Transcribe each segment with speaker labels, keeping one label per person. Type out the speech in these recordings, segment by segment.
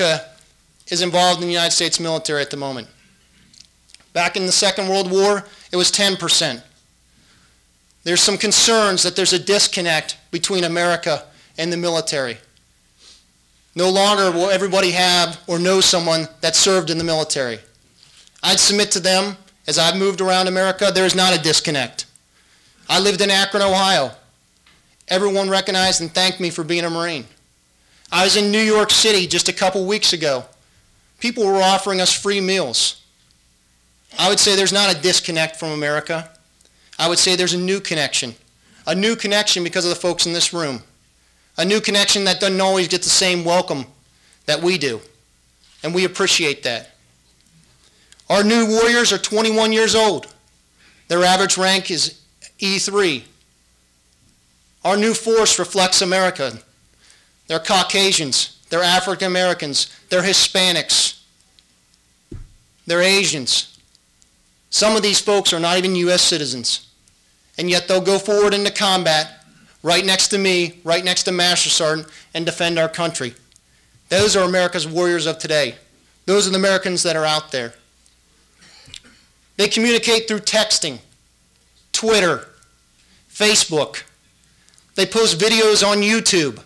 Speaker 1: America is involved in the United States military at the moment. Back in the Second World War, it was 10%. There's some concerns that there's a disconnect between America and the military. No longer will everybody have or know someone that served in the military. I'd submit to them, as I've moved around America, there is not a disconnect. I lived in Akron, Ohio. Everyone recognized and thanked me for being a Marine. I was in New York City just a couple weeks ago. People were offering us free meals. I would say there's not a disconnect from America. I would say there's a new connection. A new connection because of the folks in this room. A new connection that doesn't always get the same welcome that we do. And we appreciate that. Our new warriors are 21 years old. Their average rank is E3. Our new force reflects America. They're Caucasians. They're African Americans. They're Hispanics. They're Asians. Some of these folks are not even U.S. citizens. And yet they'll go forward into combat right next to me, right next to Master Sergeant, and defend our country. Those are America's warriors of today. Those are the Americans that are out there. They communicate through texting, Twitter, Facebook. They post videos on YouTube.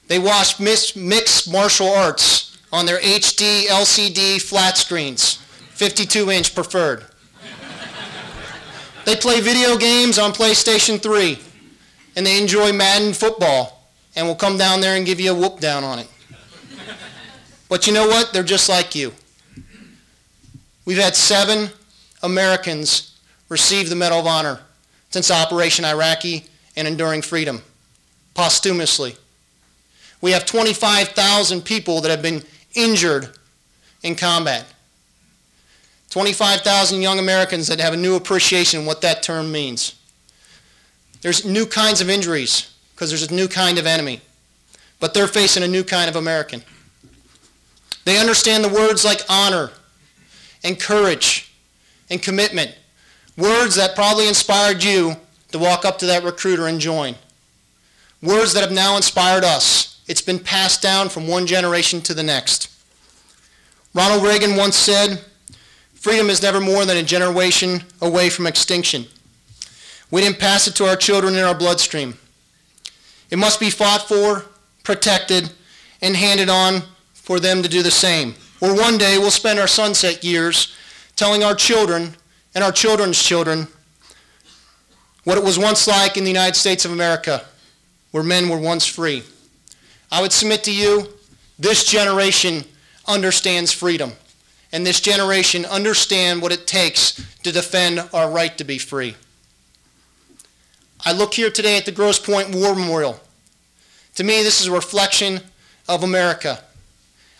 Speaker 1: They watch mixed martial arts on their HD, LCD flat screens, 52-inch preferred. They play video games on PlayStation 3, and they enjoy Madden football, and will come down there and give you a whoop down on it. But you know what? They're just like you. We've had 7 Americans receive the Medal of Honor since Operation Iraqi and Enduring Freedom, posthumously. We have 25,000 people that have been injured in combat. 25,000 young Americans that have a new appreciation of what that term means. There's new kinds of injuries because there's a new kind of enemy, but they're facing a new kind of American. They understand the words like honor and courage and commitment, words that probably inspired you to walk up to that recruiter and join, words that have now inspired us. It's been passed down from one generation to the next. Ronald Reagan once said, "Freedom is never more than a generation away from extinction. We didn't pass it to our children in our bloodstream. It must be fought for, protected, and handed on for them to do the same. Or one day we'll spend our sunset years telling our children and our children's children what it was once like in the United States of America, where men were once free." I would submit to you, this generation understands freedom. And this generation understands what it takes to defend our right to be free. I look here today at the Grosse Pointe War Memorial. To me, this is a reflection of America.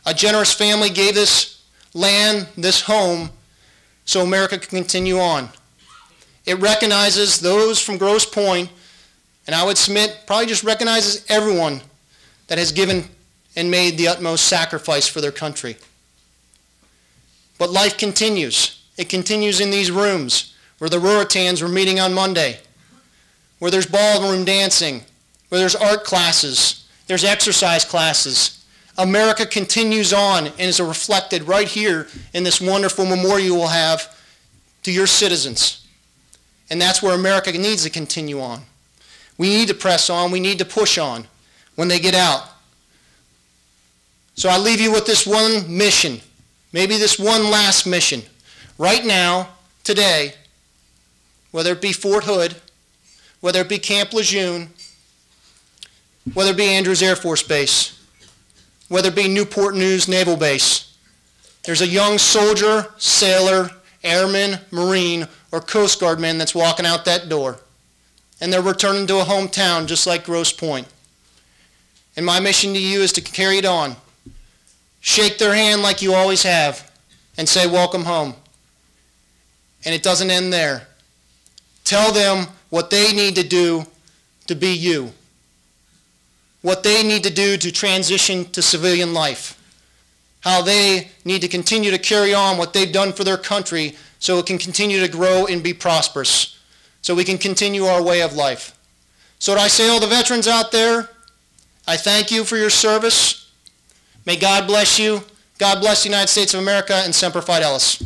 Speaker 1: A generous family gave this land, this home, so America can continue on. It recognizes those from Grosse Pointe, and I would submit, probably just recognizes everyone that has given and made the utmost sacrifice for their country. But life continues. It continues in these rooms where the Ruritans were meeting on Monday, where there's ballroom dancing, where there's art classes, there's exercise classes. America continues on and is reflected right here in this wonderful memorial we'll have to your citizens. And that's where America needs to continue on. We need to press on. We need to push on when they get out. So I leave you with this one mission. Maybe this one last mission. Right now, today, whether it be Fort Hood, whether it be Camp Lejeune, whether it be Andrews Air Force Base, whether it be Newport News Naval Base, there's a young soldier, sailor, airman, Marine, or Coast Guard man that's walking out that door. And they're returning to a hometown just like Grosse Pointe. And my mission to you is to carry it on. Shake their hand like you always have and say, "Welcome home." And it doesn't end there. Tell them what they need to do to be you. What they need to do to transition to civilian life. How they need to continue to carry on what they've done for their country so it can continue to grow and be prosperous. So we can continue our way of life. So I say, all the veterans out there, I thank you for your service. May God bless you. God bless the United States of America, and Semper Fidelis.